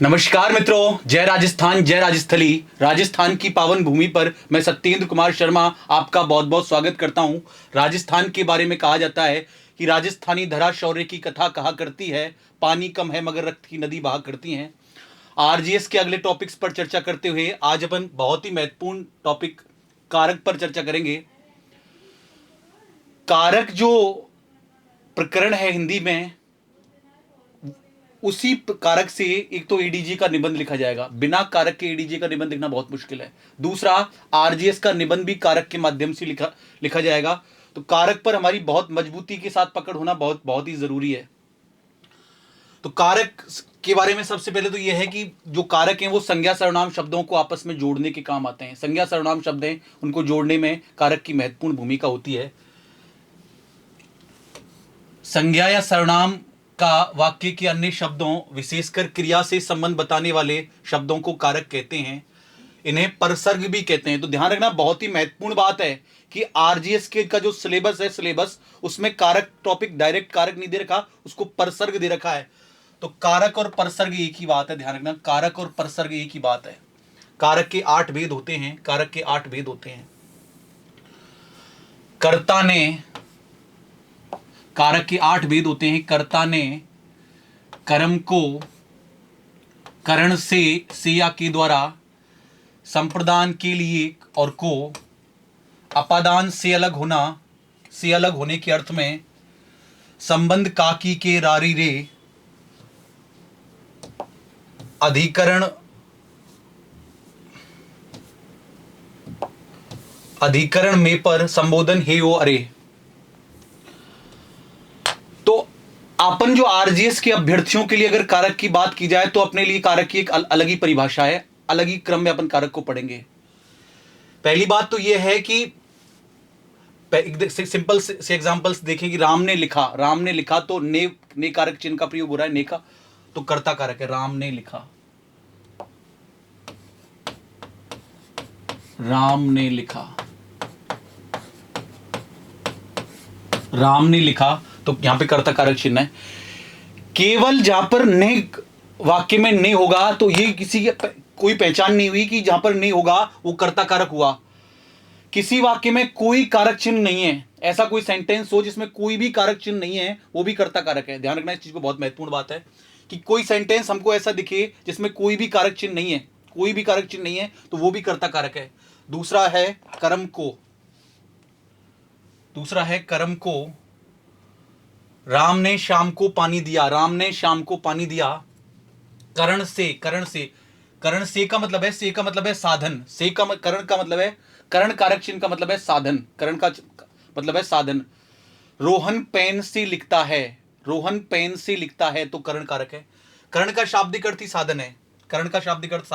नमस्कार मित्रों, जय राजस्थान, जय राजस्थली। राजस्थान की पावन भूमि पर मैं सत्येंद्र कुमार शर्मा आपका बहुत बहुत स्वागत करता हूं। राजस्थान के बारे में कहा जाता है कि राजस्थानी धरा शौर्य की कथा कहा करती है, पानी कम है मगर रक्त की नदी बहा करती हैं। आरजीएस के अगले टॉपिक्स पर चर्चा करते हुए आज अपन बहुत ही महत्वपूर्ण टॉपिक कारक पर चर्चा करेंगे। कारक जो प्रकरण है हिंदी में, उसी कारक से एक तो एडीजी का निबंध लिखा जाएगा। बिना कारक के एडीजी का निबंध लिखना बहुत मुश्किल है। दूसरा, आरजीएस का निबंध भी कारक के माध्यम से लिखा जाएगा। तो कारक पर हमारी बहुत मजबूती के साथ पकड़ होना बहुत बहुत ही जरूरी है। तो कारक के बारे में सबसे पहले तो यह है कि जो कारक हैं वो संज्ञा सर्वनाम शब्दों को आपस में जोड़ने के काम आते हैं। संज्ञा सर्वनाम शब्द हैं, उनको जोड़ने में कारक की महत्वपूर्ण भूमिका होती है। संज्ञा या सर्वनाम का वाक्य के अन्य शब्दों, विशेषकर क्रिया से संबंध बताने वाले शब्दों को कारक कहते हैं। इन्हें परसर्ग भी कहते हैं। तो ध्यान रखना, बहुत ही महत्वपूर्ण बात है कि आरजीएस के का जो सिलेबस है, सिलेबस उसमें कारक टॉपिक डायरेक्ट कारक नहीं दे रखा, उसको परसर्ग दे रखा है। तो कारक और परसर्ग एक ही बात है। ध्यान रखना, कारक और परसर्ग एक ही बात है। कारक के 8 भेद होते हैं। कारक के 8 भेद होते हैं। कर्ता ने, कारक के 8 भेद होते हैं। कर्ता ने कर्म को करण से या के द्वारा संप्रदान के लिए, और को अपादान से अलग होने के अर्थ में संबंध काकी के रारी रे अधिकरण में पर संबोधन हे ओ अरे। तो अपन जो आरजीएस के अभ्यर्थियों के लिए अगर कारक की बात की जाए तो अपने लिए कारक की एक अलग ही परिभाषा है, अलग ही क्रम में अपन कारक को पढ़ेंगे। पहली बात तो यह है कि सिंपल से एग्जांपल्स देखें कि राम ने लिखा तो ने कारक चिन्ह का प्रयोग हो रहा है, ने का, तो कर्ता कारक है। राम ने लिखा, तो यहां पे कर्ता कारक चिन्ह है। केवल जहां पर ने वाक्य में ने होगा तो ये किसी की कोई पहचान नहीं हुई कि जहां पर ने होगा वो कर्ता कारक हुआ। किसी वाक्य में कोई कारक चिन्ह नहीं है, ऐसा कोई सेंटेंस हो जिसमें कोई भी कारक चिन्ह नहीं है, वो भी कर्ता कारक है। ध्यान रखना, इस चीज को, बहुत महत्वपूर्ण बात है कि कोई सेंटेंस हमको ऐसा दिखे जिसमें कोई भी कारक चिन्ह नहीं है, तो वो भी कर्ता कारक है। दूसरा है कर्म को। राम ने शाम को पानी दिया, करण से का मतलब है साधन। करण का मतलब है, करण कारक चिन्ह का मतलब है साधन। करण का मतलब है साधन। रोहन पेन से लिखता है, तो करण कारक है। करण का शाब्दिक अर्थ ही साधन है। करण का शाब्दिक अर्थ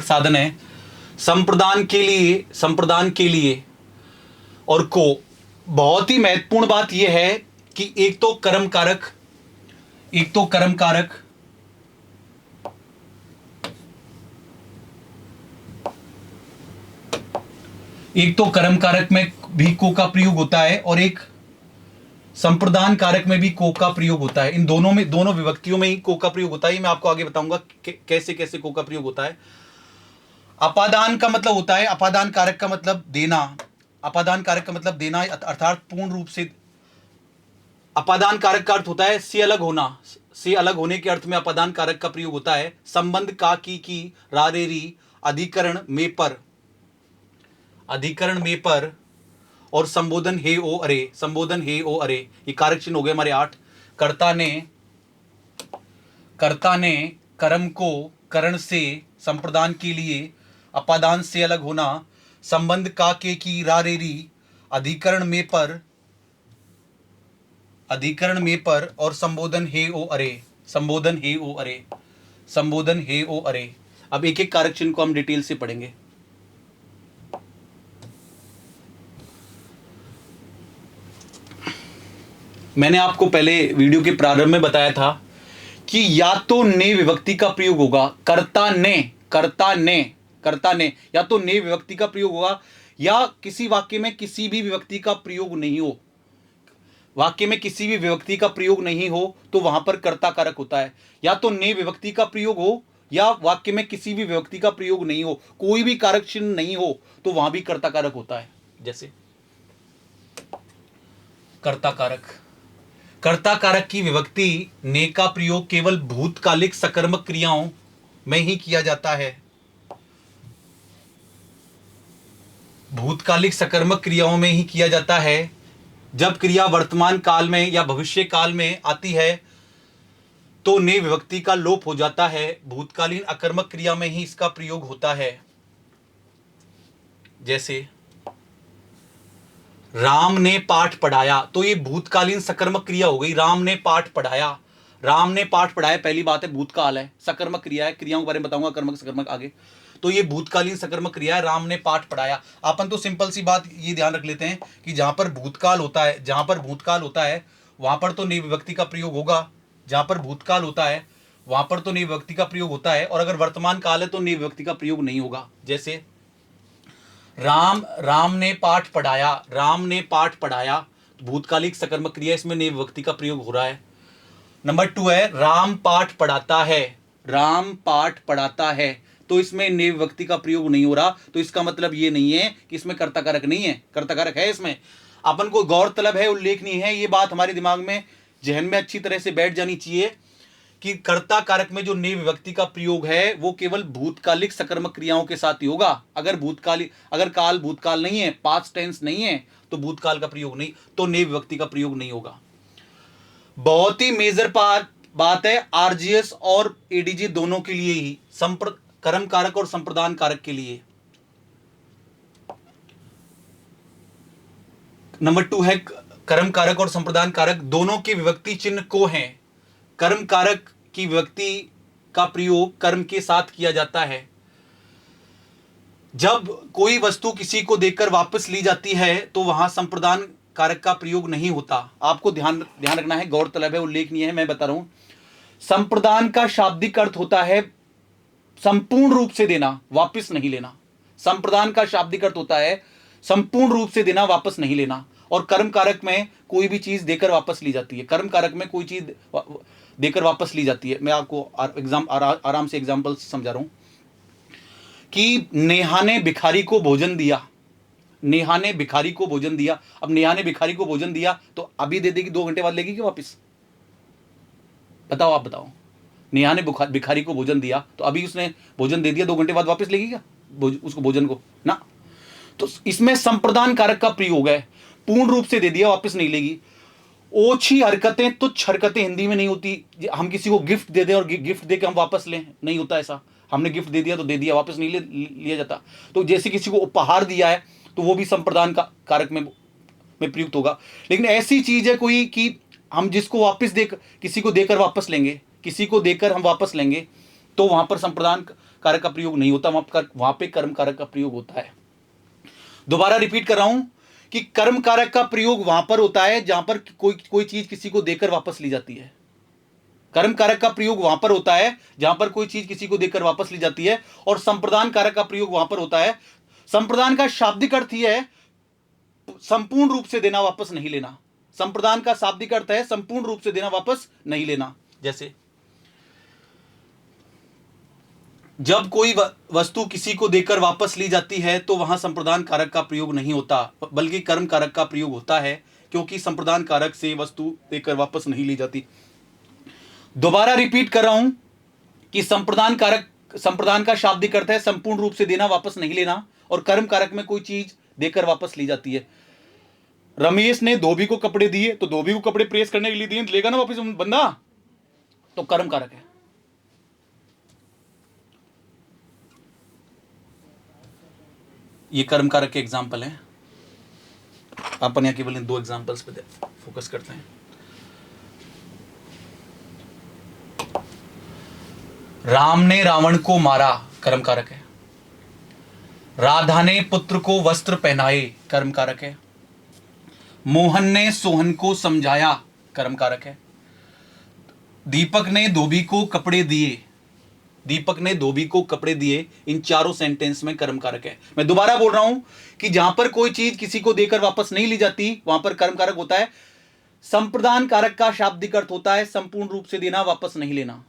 साधन है। संप्रदान के लिए और को, बहुत ही महत्वपूर्ण बात यह है कि एक तो कर्म कारक में भी को का प्रयोग होता है और एक संप्रदान कारक में भी को का प्रयोग होता है। इन दोनों विभक्तियों में ही को का प्रयोग होता है। मैं आपको आगे बताऊंगा कैसे कैसे को का प्रयोग होता है। अपादान का मतलब होता है, अपादान कारक का मतलब देना, अर्थात पूर्ण रूप से। अपादान कारक का अर्थ होता है से अलग होने के अर्थ में अपादान कारक का प्रयोग होता है। संबंध का की रारेरी अधिकरण में पर और संबोधन हे ओ अरे। ये कारक चिन्ह हो गए हमारे 8। कर्ता ने कर्म को करण से संप्रदान के लिए, अपादान से अलग होना, संबंध का के की रारेरी अधिकरण में पर और संबोधन हे ओ अरे। अब एक एक कारक चिन्ह को हम डिटेल से पढ़ेंगे। मैंने आपको पहले वीडियो के प्रारंभ में बताया था कि या तो ने विभक्ति का प्रयोग होगा, कर्ता ने कर्ता ने, या तो ने विभक्ति का प्रयोग होगा, या किसी वाक्य में किसी भी विभक्ति का प्रयोग नहीं हो, वाक्य में किसी भी विभक्ति का प्रयोग नहीं हो तो वहां पर कर्ता कारक होता है। या तो ने विभक्ति का प्रयोग हो, या वाक्य में किसी भी विभक्ति का प्रयोग नहीं हो, कोई भी कारक चिन्ह नहीं हो तो वहां भी कर्ता कारक होता है। जैसे कर्ता कारक, कर्ता कारक की विभक्ति ने का प्रयोग केवल भूतकालिक सकर्मक क्रियाओं में ही किया जाता है। भूतकालिक सकर्मक क्रियाओं में ही किया जाता है। जब क्रिया वर्तमान काल में या भविष्य काल में आती है तो ने विभक्ति का लोप हो जाता है। भूतकालीन अकर्मक क्रिया में ही इसका प्रयोग होता है। जैसे राम ने पाठ पढ़ाया, तो ये भूतकालीन सकर्मक क्रिया हो गई। राम ने पाठ पढ़ाया, राम ने पाठ पढ़ाया, पहली बात है भूतकाल है, सकर्मक क्रिया है, क्रियाओं के बारे में बताऊंगा कर्मक सकर्मक आगे। तो ये भूतकालीन सकर्मक क्रिया है, राम ने पाठ पढ़ाया। अपन तो सिंपल सी बात ये ध्यान रख लेते हैं कि जहां पर भूतकाल होता है, जहां पर भूतकाल होता है वहां पर तो ने विभक्ति का प्रयोग होगा। जहां पर भूतकाल होता है वहां पर तो ने विभक्ति का प्रयोग होता है, और अगर वर्तमान काल है तो ने विभक्ति का प्रयोग नहीं होगा। जैसे राम ने पाठ पढ़ाया, राम ने पाठ पढ़ाया, भूतकालिक सकर्मक क्रिया, इसमें ने विभक्ति का प्रयोग हो रहा है। नंबर 2 है राम पाठ पढ़ाता है, राम पाठ पढ़ाता है, तो इसमें ने विभक्ति का प्रयोग नहीं हो रहा। तो इसका मतलब ये नहीं है कि इसमें कर्ता कारक नहीं है, कर्ता कारक है। इसमें अपन को गौरतलब है, उल्लेखनीय है, ये बात हमारे दिमाग में जहन में अच्छी तरह से बैठ जानी चाहिए कि कर्ता कारक में जो ने विभक्ति का प्रयोग है वो केवल भूतकालिक सकर्मक क्रियाओं के साथ ही होगा। अगर काल भूतकाल नहीं है, पास्ट टेंस नहीं है, तो भूतकाल का प्रयोग नहीं, तो ने विभक्ति का प्रयोग नहीं होगा। बहुत ही मेजर बात है आरजीएस और एडीजी दोनों के लिए ही, कर्म कारक और संप्रदान कारक के लिए। नंबर 2 है कर्म कारक और संप्रदान कारक दोनों के विभक्ति चिन्ह को हैं। कर्म कारक की विभक्ति का प्रयोग कर्म के साथ किया जाता है। जब कोई वस्तु किसी को देकर वापस ली जाती है तो वहां संप्रदान कारक का प्रयोग नहीं होता। आपको ध्यान रखना है, गौरतलब है, उल्लेखनीय है, मैं बता रहा हूं। संप्रदान का शाब्दिक अर्थ होता है संपूर्ण रूप से देना, वापस नहीं लेना। संप्रदान का शाब्दिक अर्थ होता है संपूर्ण रूप से देना, वापस नहीं लेना। और कर्म कारक में कोई भी चीज देकर वापस ली जाती है। कर्म कारक में कोई चीज देकर वापस ली जाती है। मैं आपको आराम से एग्जांपल समझा रहा हूं कि नेहा ने भिखारी को भोजन दिया, नेहा ने भिखारी को भोजन दिया। अब नेहा ने भिखारी को भोजन दिया तो अभी दे देगी, 2 घंटे बाद लेगी कि वापस? बताओ, आप बताओ। नेहा ने भिखारी को भोजन दिया तो अभी उसने भोजन दे दिया, 2 घंटे बाद वापस लेगी क्या उसको भोजन को? ना। तो इसमें संप्रदान कारक का प्रयोग है, पूर्ण रूप से दे दिया, वापस नहीं लेगी। ओछी हरकतें, तुच्छ हरकतें हिंदी में नहीं होती। हम किसी को गिफ्ट दे दें और गिफ्ट दे के हम वापस लें, नहीं होता ऐसा। हमने गिफ्ट दे दिया तो दे दिया, वापस नहीं लिया जाता। तो जैसे किसी को उपहार दिया है तो वो भी संप्रदान का कारक में प्रयुक्त होगा। लेकिन ऐसी चीज है कोई कि हम जिसको वापस किसी को देकर वापस लेंगे, किसी को देकर हम वापस लेंगे, तो वहां पर संप्रदान कारक का प्रयोग नहीं होता, वहां पे कर्म कारक का प्रयोग होता है। दोबारा रिपीट कर रहा हूं कि कर्म कारक का प्रयोग वहां पर होता है जहां पर कोई चीज किसी को देकर वापस ली जाती है। कर्म कारक का प्रयोग वहां पर होता है जहां पर कोई चीज किसी को देकर वापस ली जाती है, और संप्रदान कारक का प्रयोग वहां पर होता है। संप्रदान का शाब्दिक अर्थ ही है संपूर्ण रूप से देना, वापस नहीं लेना। संप्रदान का शाब्दिक अर्थ है संपूर्ण रूप से देना, वापस नहीं लेना। जैसे जब कोई वस्तु किसी को देकर वापस ली जाती है तो वहां संप्रदान कारक का प्रयोग नहीं होता, बल्कि कर्म कारक का प्रयोग होता है, क्योंकि संप्रदान कारक से वस्तु देकर वापस नहीं ली जाती। दोबारा रिपीट कर रहा हूं कि संप्रदान का शाब्दिक अर्थ है संपूर्ण रूप से देना, वापस नहीं लेना, और कर्म कारक में कोई चीज देकर वापस ली जाती है। रमेश ने धोबी को कपड़े दिए तो धोबी को कपड़े प्रेस करने के लिए दिए, लेगा ना वापस बंदा, तो कर्म कारक है। ये कर्म कारक के एग्जाम्पल हैं। अपन यहां केवल इन 2 एग्जाम्पल्स पे फोकस करते हैं। राम ने रावण को मारा, कर्म कारक है। राधा ने पुत्र को वस्त्र पहनाए, कर्म कारक है। मोहन ने सोहन को समझाया, कर्म कारक है। दीपक ने धोबी को कपड़े दिए, दीपक ने धोबी को कपड़े दिए, इन चारों सेंटेंस में कर्म कारक है। मैं दोबारा बोल रहा हूं कि जहां पर कोई चीज किसी को देकर वापस नहीं ली जाती वहां पर कर्म कारक होता है। संप्रदान कारक का शाब्दिक अर्थ होता है संपूर्ण रूप से देना, वापस नहीं लेना।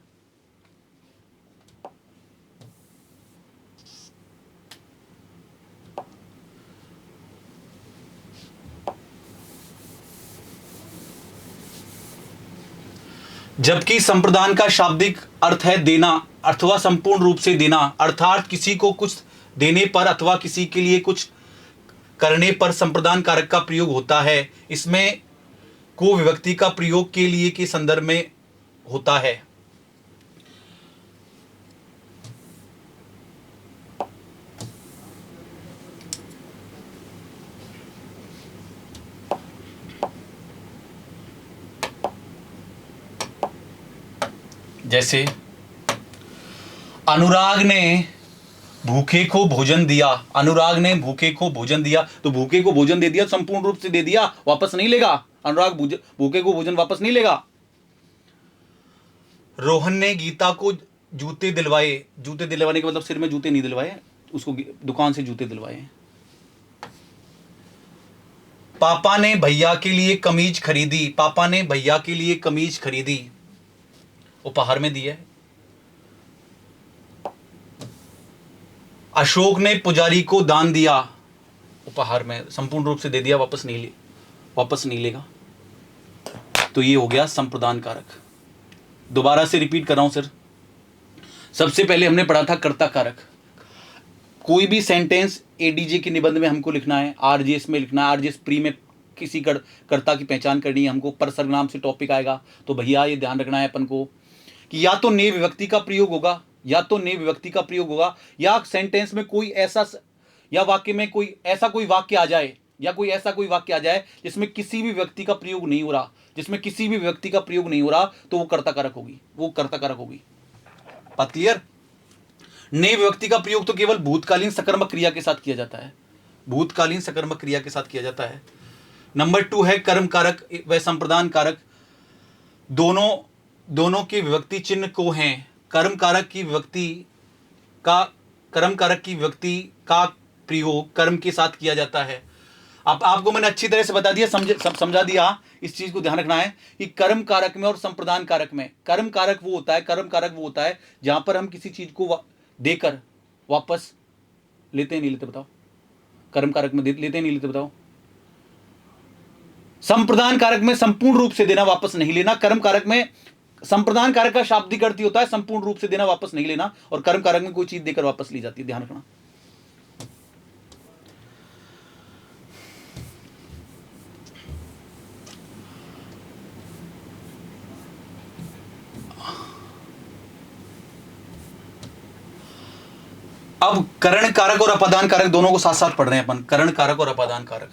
जबकि संप्रदान का शाब्दिक अर्थ है देना अथवा संपूर्ण रूप से देना, अर्थात किसी को कुछ देने पर अथवा किसी के लिए कुछ करने पर संप्रदान कारक का प्रयोग होता है। इसमें को विभक्ति का प्रयोग के लिए के संदर्भ में होता है। जैसे अनुराग ने भूखे को भोजन दिया, अनुराग ने भूखे को भोजन दिया, तो भूखे को भोजन दे दिया, संपूर्ण रूप से दे दिया, वापस नहीं लेगा। अनुराग भूखे को भोजन वापस नहीं लेगा। रोहन ने गीता को जूते दिलवाए, जूते दिलवाने का मतलब सिर में जूते नहीं दिलवाए, उसको दुकान से जूते दिलवाए। पापा ने भैया के लिए कमीज खरीदी, पापा ने भैया के लिए कमीज खरीदी, उपहार में दिया है। अशोक ने पुजारी को दान दिया, उपहार में, संपूर्ण रूप से दे दिया, वापस नहीं लेगा। तो ये हो गया संप्रदान कारक। दोबारा से रिपीट कर रहा हूं सर। सबसे पहले हमने पढ़ा था कर्ता कारक। कोई भी सेंटेंस एडीजे के निबंध में हमको लिखना है, आरजीएस में लिखना है, आरजीएस प्री में किसी कर्ता की पहचान करनी है हमको, पर सर्वनाम से टॉपिक आएगा, तो भैया ये ध्यान रखना है अपन को कि या तो ने विभक्ति का प्रयोग होगा, या सेंटेंस में कोई ऐसा, या वाक्य में कोई ऐसा कोई वाक्य आ जाए जिसमें किसी भी व्यक्ति का प्रयोग नहीं हो रहा, तो वो कर्ता कारक होगी। बात क्लियर? ने विभक्ति का प्रयोग तो केवल भूतकालीन सकर्मक क्रिया के साथ किया जाता है। नंबर 2 है कर्म कारक व संप्रदान कारक, दोनों के विभक्ति चिन्ह को हैं। कर्म कारक की विभक्ति का प्रयोग कर्म के साथ किया जाता है। अब आपको मैंने अच्छी तरह से बता दिया, समझा दिया। इस चीज को ध्यान रखना है कि कर्म कारक में और संप्रदान कारक में, कर्म कारक वो होता है जहां पर हम किसी चीज को देकर वापस लेते नहीं लेते, बताओ? कर्म कारक में लेते नहीं लेते, बताओ? संप्रदान कारक में संपूर्ण रूप से देना, वापस नहीं लेना। कर्म कारक में संप्रदान कारक का शाब्दिक अर्थ होता है संपूर्ण रूप से देना, वापस नहीं लेना, और कर्म कारक में कोई चीज देकर वापस ली जाती है, ध्यान रखना। अब करण कारक और अपादान कारक दोनों को साथ साथ पढ़ रहे हैं अपन। करण कारक और अपादान कारक,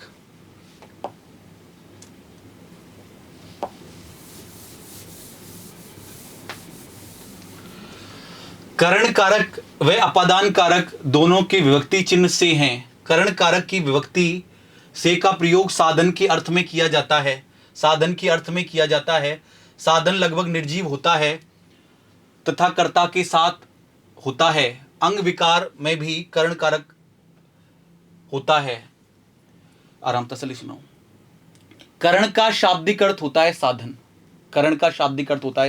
करण कारक व अपादान कारक दोनों के विभक्ति चिन्ह से हैं। करण कारक की विभक्ति से का प्रयोग साधन के अर्थ में किया जाता है। साधन लगभग निर्जीव होता है तथा कर्ता के साथ होता है। अंग विकार में भी करण कारक होता है। आराम तसल्ली सुनाओ। करण का शाब्दिक अर्थ होता है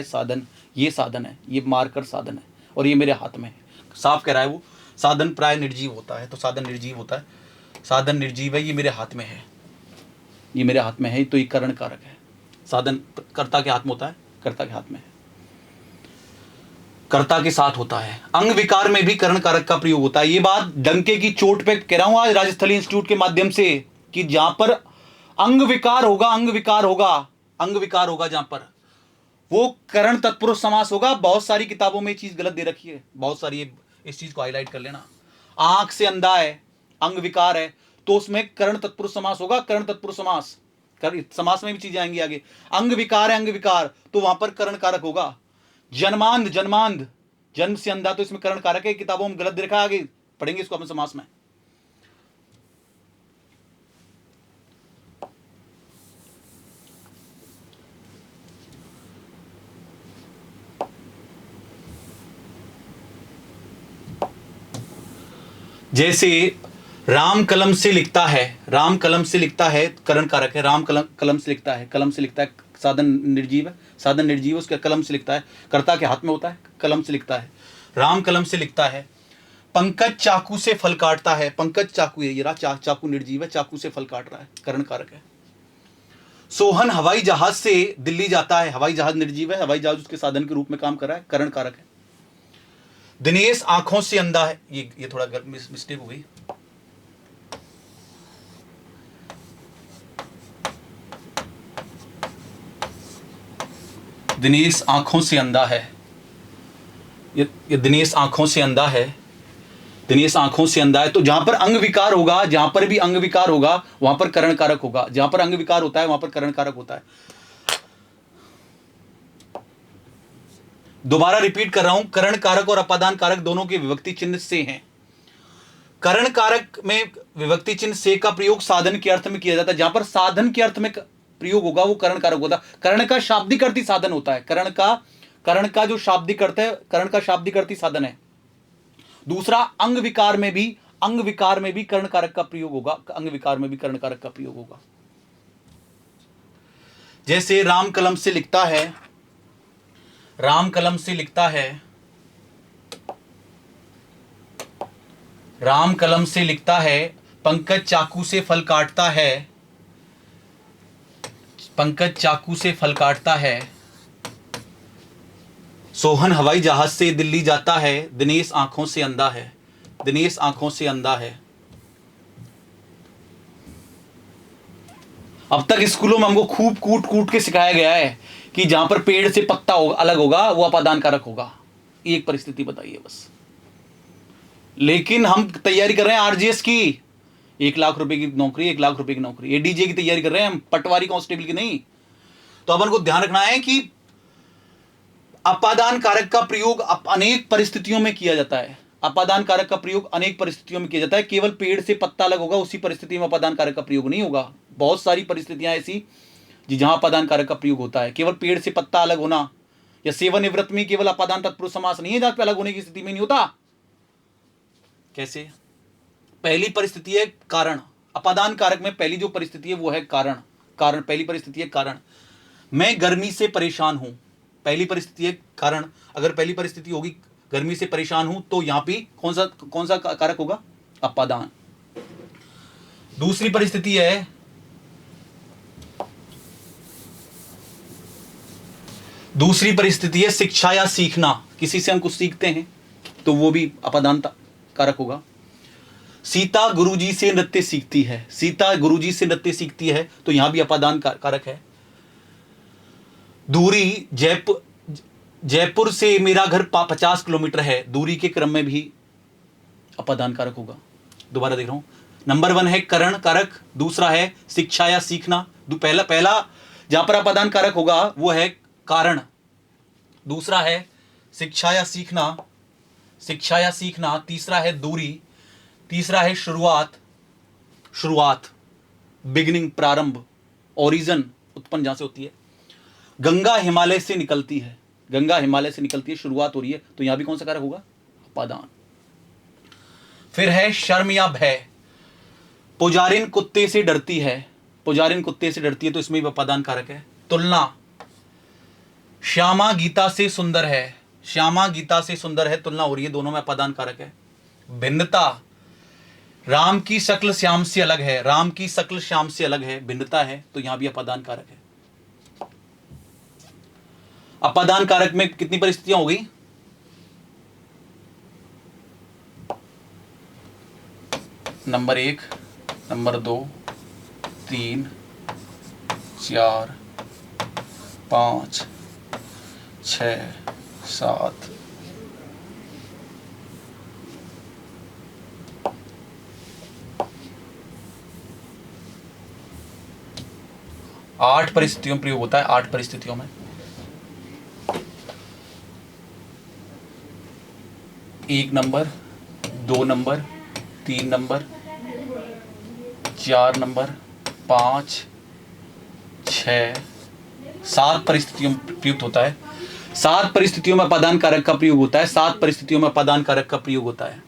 साधन। ये साधन है, ये मारकर साधन है, और ये मेरे हाथ में है। साफ कह रहा है वो, साधन प्राय निर्जीव होता है, तो साधन निर्जीव है, ये मेरे हाथ में है, तो ये करण कारक है। साधन कर्ता के हाथ में होता है, कर्ता के साथ होता है। अंग विकार में भी करण कारक का प्रयोग होता है। ये बात डंके की चोट पे कह रहा हूं आज राजस्थली इंस्टीट्यूट के माध्यम से, कि जहां पर अंग विकार होगा जहां पर वो करण तत्पुरुष समास होगा। बहुत सारी किताबों में ये चीज गलत दे रखी है, बहुत सारी, इस चीज को हाईलाइट कर लेना। आंख से अंधा है, अंग विकार है, तो उसमें करण तत्पुरुष समास होगा। करण तत्पुरुष समास में भी चीजें आएंगी आगे। अंग विकार, तो वहां पर करण कारक होगा। जन्मांध, जन्म से अंधा, तो इसमें करण कारक है। किताबों में गलत दे रखा है, आगे पढ़ेंगे इसको अपने समास में। जैसे राम कलम से लिखता है, राम कलम से लिखता है करण कारक है, राम कलम से लिखता है, कलम से लिखता है, साधन निर्जीव है, साधन निर्जीव उसके कलम से लिखता है, कर्ता के हाथ में होता है, कलम से लिखता है, राम कलम से लिखता है। पंकज चाकू से फल काटता है, पंकज चाकू है, ये रहा चाकू निर्जीव है, चाकू से फल काट रहा है, करण कारक है। सोहन हवाई जहाज से दिल्ली जाता है, हवाई जहाज निर्जीव है, हवाई जहाज उसके साधन के रूप में काम कर रहा है, करण कारक है। दिनेश आंखों से अंधा है, ये थोड़ा मिस्टेक हो गई, दिनेश आंखों से अंधा है, ये दिनेश आंखों से अंधा है, दिनेश आंखों से अंधा है। तो जहां पर अंग विकार होगा, जहां पर भी अंग विकार होगा वहां पर करण कारक होगा, जहां पर अंग विकार होता है वहां पर करण कारक होता है। दोबारा रिपीट कर रहा हूं, करण कारक और अपादान कारक दोनों के विभक्ति चिन्ह से हैं। करण कारक में विभक्ति चिन्ह से का प्रयोग साधन के अर्थ में किया जाता है, जहां पर साधन के अर्थ में प्रयोग होगा वो करण कारक होता है। करण का शाब्दिक अर्थी साधन होता है, करण का जो शाब्दिक अर्थ है, करण का शाब्दिक अर्थी साधन है। दूसरा, अंग विकार में भी कर्ण कारक का प्रयोग होगा, अंग विकार में भी कर्ण कारक का प्रयोग होगा। जैसे राम कलम से लिखता है, राम कलम से लिखता है, राम कलम से लिखता है, पंकज चाकू से फल काटता है, पंकज चाकू से फल काटता है। सोहन हवाई जहाज से दिल्ली जाता है, दिनेश आंखों से अंधा है, दिनेश आंखों से अंधा है। अब तक स्कूलों में हमको खूब कूट कूट के सिखाया गया है कि जहां पर पेड़ से पत्ता होगा अलग होगा वो अपादान कारक होगा। एक परिस्थिति बताइए बस। लेकिन हम तैयारी कर रहे हैं आरजीएस की, 1 लाख रुपए की नौकरी, 1 लाख रुपए की नौकरी, एडीजे की तैयारी कर रहे हैं हम, पटवारी कांस्टेबल की नहीं। तो अपन को ध्यान रखना है कि अपादान कारक का प्रयोग अनेक परिस्थितियों में किया जाता है, अपादान कारक का प्रयोग अनेक परिस्थितियों में किया जाता है। केवल पेड़ से पत्ता अलग होगा उसी परिस्थिति में अपादान कारक का प्रयोग नहीं होगा। बहुत सारी परिस्थितियां ऐसी जहां अपादान कारक का प्रयोग होता है। केवल पेड़ से पत्ता अलग होना या सेवानिवृत्त में केवल अपादान तत्पुरुष समास नहीं है, जहां पे अलग होने की स्थिति में नहीं होता। कैसे? पहली परिस्थिति है कारण, अपादान कारक में पहली जो परिस्थिति है वो है कारण। पहली परिस्थिति है कारण, मैं गर्मी से परेशान हूं, पहली परिस्थिति है कारण। अगर पहली परिस्थिति होगी गर्मी से परेशान हूं तो यहां भी कौन सा कारक होगा? अपादान। दूसरी परिस्थिति है शिक्षा या सीखना, किसी से हम कुछ सीखते हैं तो वो भी अपादान कारक होगा। सीता गुरुजी से नृत्य सीखती है, सीता गुरुजी से नृत्य सीखती है तो यहां भी अपादान कारक है। दूरी, जयपुर से मेरा घर 50 किलोमीटर है, दूरी के क्रम में भी अपादान कारक होगा। दोबारा देख रहा हूं, नंबर 1 है करण कारक, दूसरा है शिक्षा या सीखना। पहला जहां पर अपादान कारक होगा वो है कारण, दूसरा है शिक्षा या सीखना, तीसरा है दूरी, तीसरा है शुरुआत, बिगिनिंग, प्रारंभ, ओरिजिन, उत्पन्न जहां से होती है। गंगा हिमालय से निकलती है, शुरुआत हो रही है तो यहां भी कौन सा कारक होगा? अपादान। फिर है शर्म या भय, पुजारिन कुत्ते से डरती है, तो इसमें भी अपादान कारक है। तुलना, श्यामा गीता से सुंदर है, तुलना हो रही है, दोनों में अपादान कारक है। भिन्नता, राम की शक्ल श्याम से अलग है, भिन्नता है तो यहां भी अपादान कारक है। अपादान कारक में कितनी परिस्थितियां हो गई? नंबर 1, नंबर 2, 3, 4, 5, 6, 7, 8 परिस्थितियों में प्रयोग होता है, 8 परिस्थितियों में। 1 नंबर, 2 नंबर, 3 नंबर, 4 नंबर, 5, 6, 7 परिस्थितियों में प्रयुक्त होता है। 7 परिस्थितियों में अपादान कारक का प्रयोग होता है, 7 परिस्थितियों में अपादान कारक का प्रयोग होता है।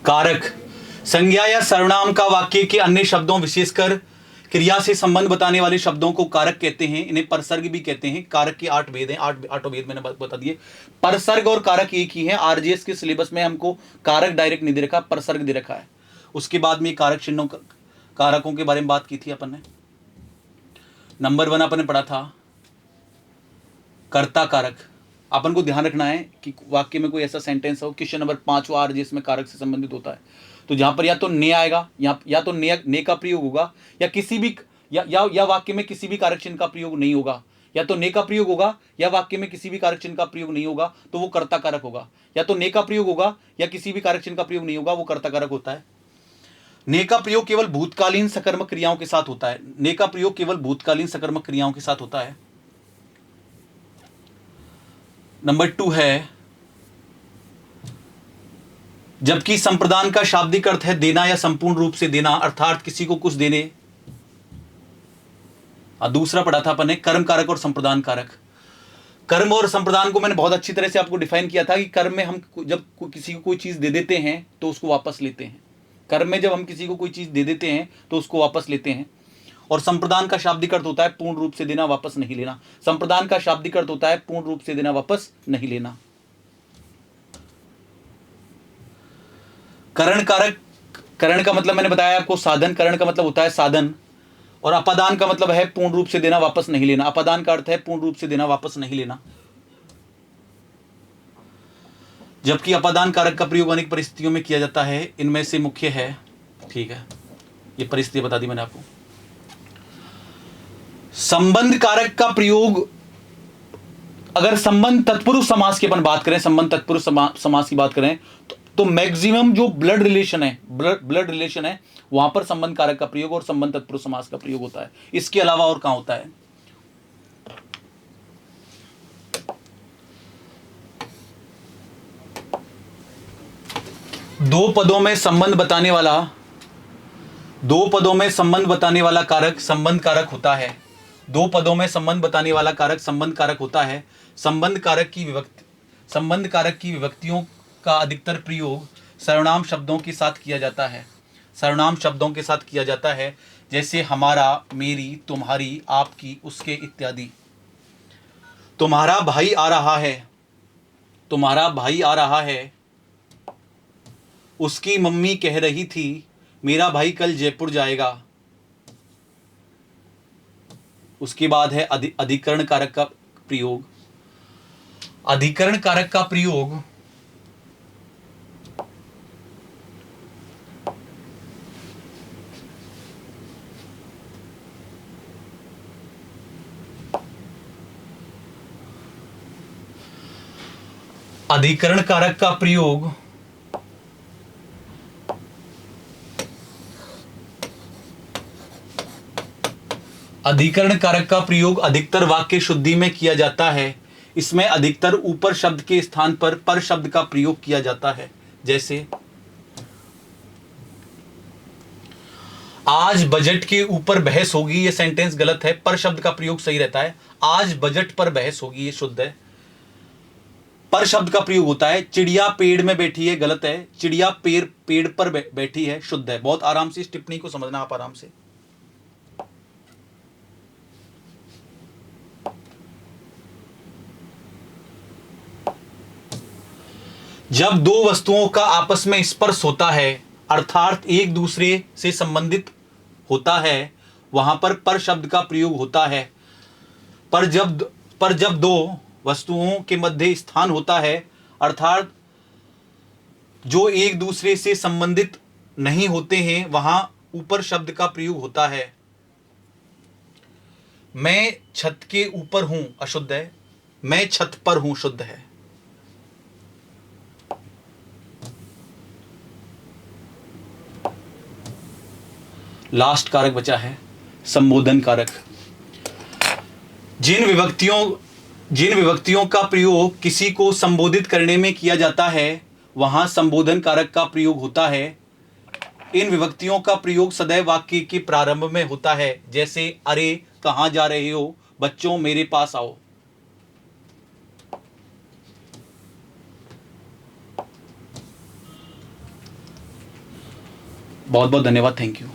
कारक संज्ञा या सर्वनाम का वाक्य के अन्य शब्दों विशेषकर क्रिया से संबंध बताने वाले शब्दों को कारक कहते हैं। इन्हें परसर्ग भी कहते हैं। कारक के 8 भेद हैं, आठों भेद मैंने बता दिए। परसर्ग और कारक एक ही है। आरजीएस के सिलेबस में हमको कारक डायरेक्ट नहीं दे रखा, परसर्ग दे रखा है। उसके बाद में कारक चिन्हों कारकों के बारे में बात की थी अपन ने। नंबर 1 अपन ने पढ़ा था कर्ता कारक। अपन को ध्यान रखना है कि वाक्य में कोई ऐसा सेंटेंस हो, क्वेश्चन नंबर 5 आरजीएस में कारक से संबंधित होता है, तो जहां पर या तो ने आएगा, या तो ने का प्रयोग होगा, या किसी भी या वाक्य में किसी भी कारक चिन्ह का प्रयोग नहीं होगा। या तो ने का प्रयोग होगा या वाक्य में किसी भी कारक चिन्ह का प्रयोग नहीं होगा, तो वो कर्ता कारक होगा। या तो ने का प्रयोग होगा या किसी भी कारक चिन्ह का प्रयोग नहीं होगा, वो कर्ता कारक होता है। ने का प्रयोग केवल भूतकालीन सकर्मक क्रियाओं के साथ होता है। ने का प्रयोग केवल भूतकालीन सकर्मक क्रियाओं के साथ होता है। नंबर 2 है जबकि संप्रदान का शाब्दिक अर्थ है देना या संपूर्ण रूप से देना, अर्थात किसी को कुछ देने। दूसरा पढ़ा था अपन ने कर्म कारक और संप्रदान कारक। कर्म और संप्रदान को मैंने बहुत अच्छी तरह से आपको डिफाइन किया था कि कर्म में हम जब किसी को कोई चीज दे देते हैं तो उसको वापस लेते हैं। कर्म में जब हम किसी को कोई चीज दे देते हैं तो उसको वापस लेते हैं। और संप्रदान का शाब्दिक अर्थ होता है पूर्ण रूप से देना, वापस नहीं लेना। संप्रदान का शाब्दिक अर्थ होता है पूर्ण रूप से देना, वापस नहीं लेना। करण कारक, करण का मतलब मैंने बताया आपको साधन, करण का मतलब होता है साधन। और अपादान का मतलब है पूर्ण रूप से देना, वापस नहीं लेना। अपादान का अर्थ है पूर्ण रूप से देना, वापस नहीं लेना। जबकि अपादान कारक का प्रयोग अनेक परिस्थितियों में किया जाता है। इनमें से मुख्य है, ठीक है, ये परिस्थिति बता दी मैंने आपको। संबंध कारक का प्रयोग, अगर संबंध तत्पुरुष समास की अपन बात करें, संबंध तत्पुरुष समास की बात करें तो मैक्सिमम जो ब्लड रिलेशन है वहां पर संबंध कारक का प्रयोग और संबंध तत्पुरुष समास का प्रयोग होता है। इसके अलावा और कहां होता है? दो पदों में संबंध बताने वाला कारक संबंध कारक होता है। दो पदों में संबंध बताने वाला कारक संबंध कारक होता है। संबंध कारक की विभक्तियों का अधिकतर प्रयोग सर्वनाम शब्दों के साथ किया जाता है। सर्वनाम शब्दों के साथ किया जाता है, जैसे हमारा, मेरी, तुम्हारी, आपकी, उसके इत्यादि। तुम्हारा भाई आ रहा है, तुम्हारा भाई आ रहा है। उसकी मम्मी कह रही थी मेरा भाई कल जयपुर जाएगा। उसके बाद है अधिकरण कारक का प्रयोग। अधिकरण कारक का प्रयोग अधिकरण कारक का प्रयोग अधिकरण कारक का प्रयोग अधिकतर वाक्य शुद्धि में किया जाता है। इसमें अधिकतर ऊपर शब्द के स्थान पर शब्द का प्रयोग किया जाता है। जैसे आज बजट के ऊपर बहस होगी, ये सेंटेंस गलत है, पर शब्द का प्रयोग सही रहता है। आज बजट पर बहस होगी, ये शुद्ध है, पर शब्द का प्रयोग होता है। चिड़िया पेड़ में बैठी है, गलत है, चिड़िया पेड़ पर बैठी है, शुद्ध है। बहुत आराम से इस टिप्पणी को समझना आप आराम से। जब दो वस्तुओं का आपस में स्पर्श होता है, अर्थात एक दूसरे से संबंधित होता है, वहां पर शब्द का प्रयोग होता है। पर जब दो वस्तुओं के मध्य स्थान होता है, अर्थात जो एक दूसरे से संबंधित नहीं होते हैं, वहां ऊपर शब्द का प्रयोग होता है। मैं छत के ऊपर हूं, अशुद्ध है। मैं छत पर हूं, शुद्ध है। लास्ट कारक बचा है संबोधन कारक। जिन विभक्तियों का प्रयोग किसी को संबोधित करने में किया जाता है, वहां संबोधन कारक का प्रयोग होता है। इन विभक्तियों का प्रयोग सदैव वाक्य के प्रारंभ में होता है। जैसे अरे कहां जा रहे हो, बच्चों मेरे पास आओ। बहुत बहुत धन्यवाद, थैंक यू।